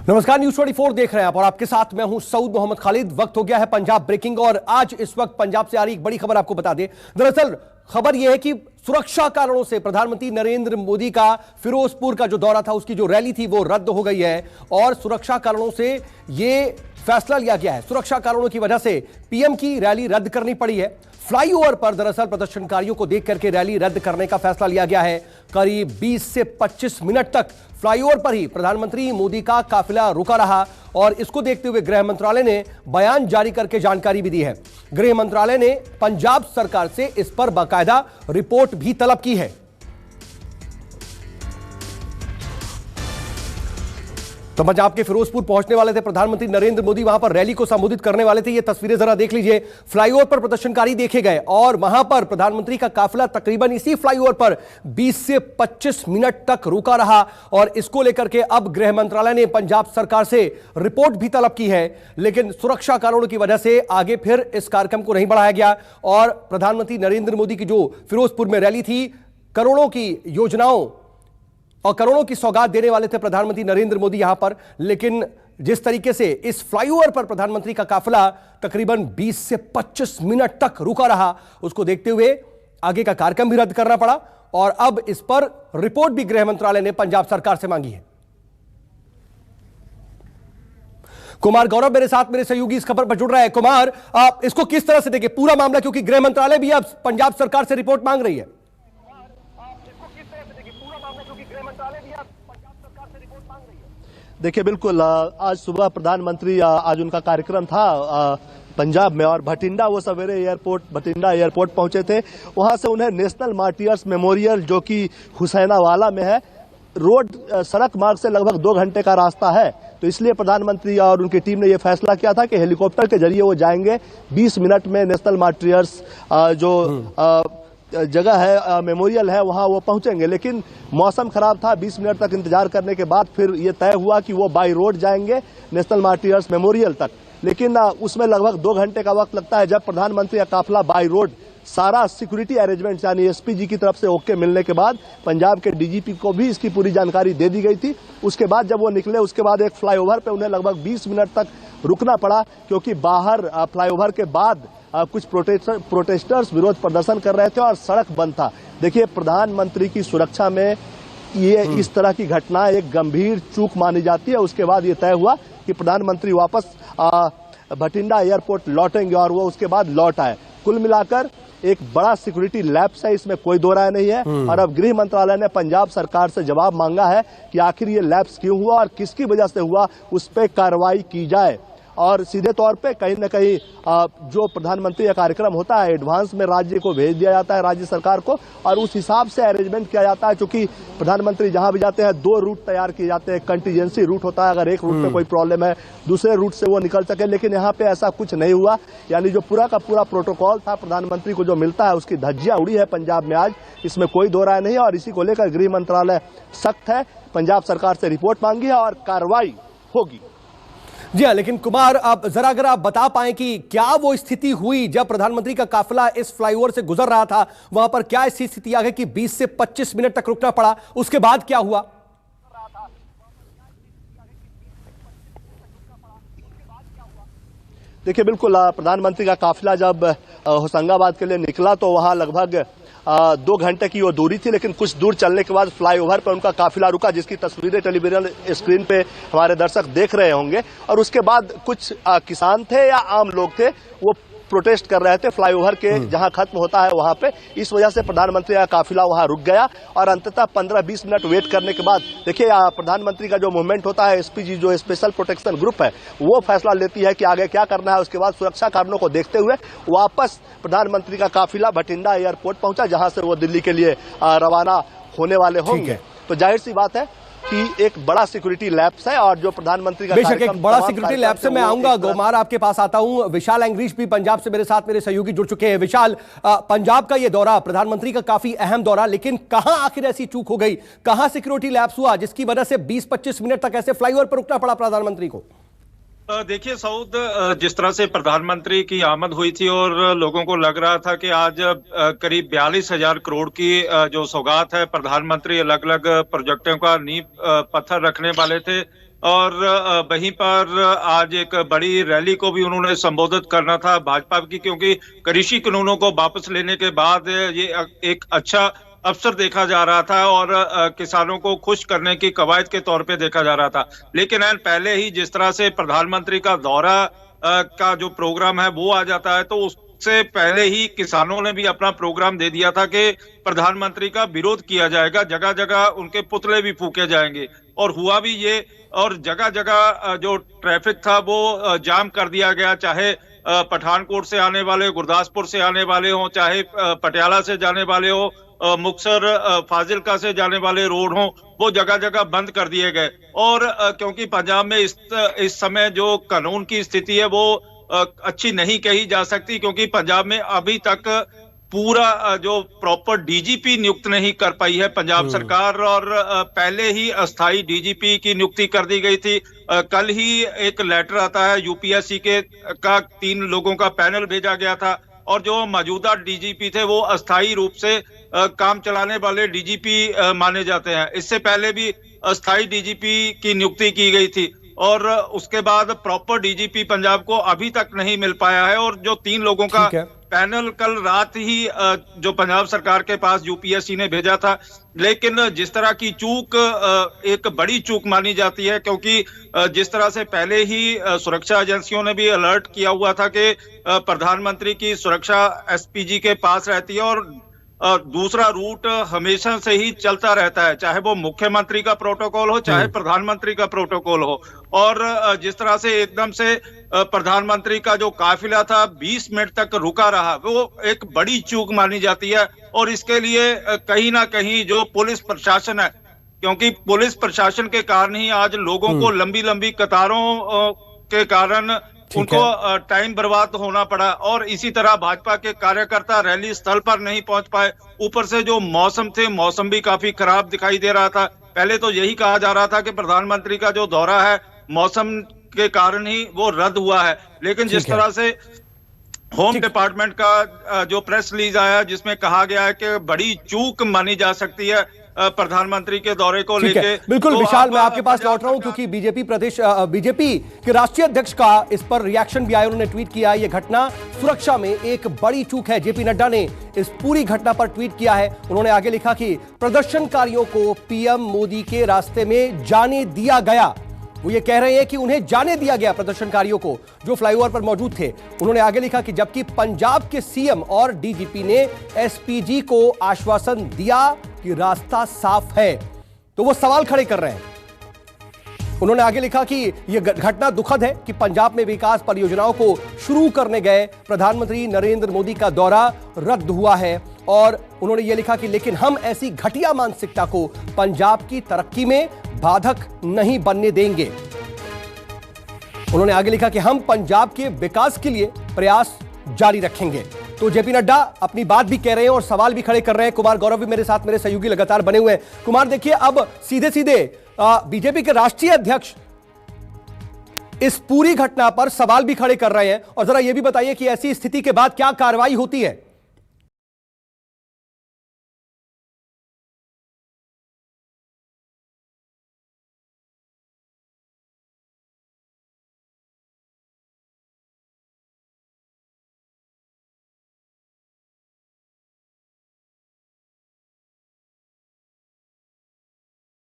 नमस्कार, न्यूज 24 देख रहे हैं आप और आपके साथ मैं हूं सऊद मोहम्मद खालिद। वक्त हो गया है पंजाब ब्रेकिंग और आज इस वक्त पंजाब से आ रही एक बड़ी खबर आपको बता दें। दरअसल खबर यह है कि सुरक्षा कारणों से प्रधानमंत्री नरेंद्र मोदी का फिरोजपुर का जो दौरा था, उसकी जो रैली थी वो रद्द हो गई है और सुरक्षा कारणों से यह फैसला लिया गया है। सुरक्षा कारणों की वजह से पीएम की रैली रद्द करनी पड़ी है। फ्लाईओवर पर दरअसल प्रदर्शनकारियों को देख करके रैली रद्द करने का फैसला लिया गया है। करीब 20 से 25 मिनट तक फ्लाईओवर पर ही प्रधानमंत्री मोदी का काफिला रुका रहा और इसको देखते हुए गृह मंत्रालय ने बयान जारी करके जानकारी भी दी है। गृह मंत्रालय ने पंजाब सरकार से इस पर बाकायदा रिपोर्ट भी तलब की है। तो पंजाब के फिरोजपुर पहुंचने वाले थे प्रधानमंत्री नरेंद्र मोदी, वहां पर रैली को संबोधित करने वाले थे। ये तस्वीरें जरा देख लीजिए। फ्लाईओवर पर प्रदर्शनकारी देखे गए और वहां पर प्रधानमंत्री का काफिला तकरीबन इसी फ्लाईओवर पर 20 से 25 मिनट तक रुका रहा और इसको लेकर के अब गृह मंत्रालय ने पंजाब सरकार से रिपोर्ट भी तलब की है, लेकिन सुरक्षा कारणों की वजह से आगे फिर इस कार्यक्रम को नहीं बढ़ाया गया और प्रधानमंत्री नरेंद्र मोदी की जो फिरोजपुर में रैली थी, करोड़ों की योजनाओं और करोड़ों की सौगात देने वाले थे प्रधानमंत्री नरेंद्र मोदी यहां पर, लेकिन जिस तरीके से इस फ्लाईओवर पर प्रधानमंत्री का काफिला तकरीबन 20 से 25 मिनट तक रुका रहा, उसको देखते हुए आगे का कार्यक्रम भी रद्द करना पड़ा और अब इस पर रिपोर्ट भी गृह मंत्रालय ने पंजाब सरकार से मांगी है। कुमार गौरव मेरे साथ, मेरे सहयोगी इस खबर पर जुड़ रहे हैं। कुमार, आप इसको किस तरह से देखें पूरा मामला, क्योंकि गृह मंत्रालय भी अब पंजाब सरकार से रिपोर्ट मांग रही है। देखिए, बिल्कुल आज सुबह प्रधानमंत्री आज उनका कार्यक्रम था पंजाब में और भटिंडा वो सवेरे भटिंडा एयरपोर्ट पहुंचे थे। वहां से उन्हें नेशनल मार्टियर्स मेमोरियल जो कि हुसैनावाला में है, रोड सड़क मार्ग से लगभग 2 घंटे का रास्ता है, तो इसलिए प्रधानमंत्री और उनकी टीम ने यह फैसला किया था कि हेलीकॉप्टर के जरिए वो जाएंगे। 20 मिनट में नेशनल मार्टियर्स जो जगह है, मेमोरियल है, वहां वो पहुंचेंगे। लेकिन मौसम खराब था, 20 मिनट तक इंतजार करने के बाद फिर ये तय हुआ कि वो बाई रोड जाएंगे नेशनल मार्टियर्स मेमोरियल तक। लेकिन उसमें लगभग 2 घंटे का वक्त लगता है। जब प्रधानमंत्री का काफिला बाई रोड सारा सिक्योरिटी अरेंजमेंट यानी एसपीजी की तरफ से ओके मिलने के बाद पंजाब के डीजीपी को भी इसकी पूरी जानकारी दे दी गई थी। उसके बाद जब वो निकले, उसके बाद एक फ्लाईओवर पे उन्हें लगभग 20 मिनट तक रुकना पड़ा, क्योंकि बाहर फ्लाईओवर के बाद कुछ प्रोटेस्टर्स विरोध प्रदर्शन कर रहे थे और सड़क बंद था। देखिए, प्रधानमंत्री की सुरक्षा में ये इस तरह की घटना एक गंभीर चूक मानी जाती है। उसके बाद ये तय हुआ कि प्रधानमंत्री वापस भटिंडा एयरपोर्ट लौटेंगे और वो उसके बाद लौट आए। कुल मिलाकर एक बड़ा सिक्योरिटी लैप्स है, इसमें कोई दो राय नहीं है। और अब गृह मंत्रालय ने पंजाब सरकार से जवाब मांगा है कि आखिर ये लैप्स क्यों हुआ और किसकी वजह से हुआ, उस पर कार्रवाई की जाए। और सीधे तौर पे कहीं न कहीं जो प्रधानमंत्री का कार्यक्रम होता है, एडवांस में राज्य को भेज दिया जाता है, राज्य सरकार को, और उस हिसाब से अरेंजमेंट किया जाता है। क्योंकि प्रधानमंत्री जहां भी जाते हैं 2 रूट तैयार किए जाते हैं, कंटीजेंसी रूट होता है, अगर एक रूट पे कोई प्रॉब्लम है दूसरे रूट से वो निकल सके। लेकिन यहाँ पे ऐसा कुछ नहीं हुआ, यानी जो पूरा का पूरा प्रोटोकॉल था प्रधानमंत्री को जो मिलता है उसकी धज्जियां उड़ी है पंजाब में आज, इसमें कोई दो राय नहीं है। और इसी को लेकर गृह मंत्रालय सख्त है, पंजाब सरकार से रिपोर्ट मांगी है और कार्रवाई होगी। जी हाँ, लेकिन कुमार, आप जरा अगर आप बता पाएं कि क्या वो स्थिति हुई जब प्रधानमंत्री का काफिला इस फ्लाईओवर से गुजर रहा था, वहां पर क्या ऐसी स्थिति आ गई कि 20 से 25 मिनट तक रुकना पड़ा, उसके बाद क्या हुआ? देखिए, बिल्कुल प्रधानमंत्री का काफिला जब होशंगाबाद के लिए निकला तो वहां लगभग 2 घंटे की वो दूरी थी, लेकिन कुछ दूर चलने के बाद फ्लाईओवर पर उनका काफिला रुका, जिसकी तस्वीरें टेलीविजन स्क्रीन पे हमारे दर्शक देख रहे होंगे। और उसके बाद कुछ किसान थे या आम लोग थे, वो प्रोटेस्ट कर रहे थे फ्लाईओवर के जहां खत्म होता है वहां पे। इस वजह से प्रधानमंत्री का काफिला वहां रुक गया और अंततः 15-20 मिनट वेट करने के बाद देखिए प्रधानमंत्री का जो मूवमेंट होता है, एसपीजी जो स्पेशल प्रोटेक्शन ग्रुप है, वो फैसला लेती है कि आगे क्या करना है। उसके बाद सुरक्षा कारणों को देखते हुए वापस प्रधानमंत्री का काफिला भटिंडा एयरपोर्ट पहुंचा, जहां से वो दिल्ली के लिए रवाना होने वाले होंगे। तो जाहिर सी बात है कि एक बड़ा सिक्योरिटी लैप्स है और जो प्रधानमंत्री का बेशक एक बड़ा सिक्योरिटी लैप्स से मैं आऊंगा। गोमार, आपके पास आता हूं। विशाल एंग्रीश भी पंजाब से मेरे साथ मेरे सहयोगी जुड़ चुके हैं। विशाल, पंजाब का ये दौरा प्रधानमंत्री का काफी अहम दौरा, लेकिन कहां आखिर ऐसी चूक हो गई, कहां सिक्योरिटी लैप्स हुआ जिसकी वजह से 20-25 मिनट तक ऐसे फ्लाईओवर पर रुकना पड़ा प्रधानमंत्री को? देखिए सऊद, जिस तरह से प्रधानमंत्री की आमद हुई थी और लोगों को लग रहा था कि आज करीब 42,000 करोड़ की जो सौगात है, प्रधानमंत्री अलग अलग प्रोजेक्टों का नींव पत्थर रखने वाले थे, और वहीं पर आज एक बड़ी रैली को भी उन्होंने संबोधित करना था भाजपा की, क्योंकि कृषि कानूनों को वापस लेने के बाद ये एक अच्छा अवसर देखा जा रहा था और किसानों को खुश करने की कवायद के तौर पे देखा जा रहा था। लेकिन पहले ही जिस तरह से प्रधानमंत्री का दौरा का जो प्रोग्राम है वो आ जाता है, तो उससे पहले ही किसानों ने भी अपना प्रोग्राम दे दिया था कि प्रधानमंत्री का विरोध किया जाएगा, जगह जगह उनके पुतले भी फूके जाएंगे। और हुआ भी ये, और जगह जगह जो ट्रैफिक था वो जाम कर दिया गया, चाहे पठानकोट से आने वाले, गुरदासपुर से आने वाले हों, चाहे पटियाला से जाने वाले हो, मुक्तसर फाजिलका से जाने वाले रोड हों, वो जगह जगह बंद कर दिए गए। और क्योंकि पंजाब में इस समय जो कानून की स्थिति है वो अच्छी नहीं कही जा सकती, क्योंकि पंजाब में अभी तक पूरा जो प्रॉपर डीजीपी नियुक्त नहीं कर पाई है पंजाब सरकार, और पहले ही अस्थाई डीजीपी की नियुक्ति कर दी गई थी। कल ही एक लेटर आता है यूपीएससी का 3 लोगों का पैनल भेजा गया था, और जो मौजूदा डीजीपी थे वो अस्थाई रूप से काम चलाने वाले डीजीपी माने जाते हैं। इससे पहले भी अस्थाई डीजीपी की नियुक्ति की गई थी, और उसके बाद प्रॉपर डीजीपी पंजाब को अभी तक नहीं मिल पाया है। और जो 3 लोगों का पैनल कल रात ही जो पंजाब सरकार के पास यूपीएससी ने भेजा था, लेकिन जिस तरह की चूक एक बड़ी चूक मानी जाती है, क्योंकि जिस तरह से पहले ही सुरक्षा एजेंसियों ने भी अलर्ट किया हुआ था कि प्रधानमंत्री की सुरक्षा एसपीजी के पास रहती है, और दूसरा रूट हमेशा से ही चलता रहता है, चाहे वो मुख्यमंत्री का प्रोटोकॉल हो, चाहे प्रधानमंत्री का प्रोटोकॉल हो। और जिस तरह से एकदम से प्रधानमंत्री का जो काफिला था 20 मिनट तक रुका रहा, वो एक बड़ी चूक मानी जाती है। और इसके लिए कहीं ना कहीं जो पुलिस प्रशासन है, क्योंकि पुलिस प्रशासन के कारण ही आज लोगों को लंबी लंबी कतारों के कारण उनको टाइम बर्बाद होना पड़ा, और इसी तरह भाजपा के कार्यकर्ता रैली स्थल पर नहीं पहुंच पाए। ऊपर से जो मौसम थे, मौसम भी काफी खराब दिखाई दे रहा था। पहले तो यही कहा जा रहा था कि प्रधानमंत्री का जो दौरा है मौसम के कारण ही वो रद्द हुआ है, लेकिन जिस तरह से होम डिपार्टमेंट का जो प्रेस रिलीज आया जिसमें कहा गया है कि बड़ी चूक मानी जा सकती है प्रधानमंत्री के दौरे को लेके। बिल्कुल तो विशाल, मैं आपके पास लौट रहा हूं, क्योंकि बीजेपी के राष्ट्रीय अध्यक्ष का इस पर रिएक्शन भी आया। उन्होंने ट्वीट किया, यह घटना सुरक्षा में एक बड़ी चूक है। जेपी नड्डा ने इस पूरी घटना पर ट्वीट किया है। उन्होंने आगे लिखा कि प्रदर्शनकारियों को पीएम मोदी के रास्ते में जाने दिया गया। वो ये कह रहे हैं कि उन्हें जाने दिया गया प्रदर्शनकारियों को जो फ्लाईओवर पर मौजूद थे। उन्होंने आगे लिखा कि जबकि पंजाब के सीएम और डीजीपी ने एसपीजी को आश्वासन दिया कि रास्ता साफ है, तो वो सवाल खड़े कर रहे हैं। उन्होंने आगे लिखा कि यह घटना दुखद है कि पंजाब में विकास परियोजनाओं को शुरू करने गए प्रधानमंत्री नरेंद्र मोदी का दौरा रद्द हुआ है। और उन्होंने यह लिखा कि लेकिन हम ऐसी घटिया मानसिकता को पंजाब की तरक्की में बाधक नहीं बनने देंगे। उन्होंने आगे लिखा कि हम पंजाब के विकास के लिए प्रयास जारी रखेंगे। तो जेपी नड्डा अपनी बात भी कह रहे हैं और सवाल भी खड़े कर रहे हैं। कुमार गौरव भी मेरे साथ, मेरे सहयोगी लगातार बने हुए हैं। कुमार, देखिए अब सीधे सीधे बीजेपी के राष्ट्रीय अध्यक्ष इस पूरी घटना पर सवाल भी खड़े कर रहे हैं, और जरा यह भी बताइए कि ऐसी स्थिति के बाद क्या कार्रवाई होती है।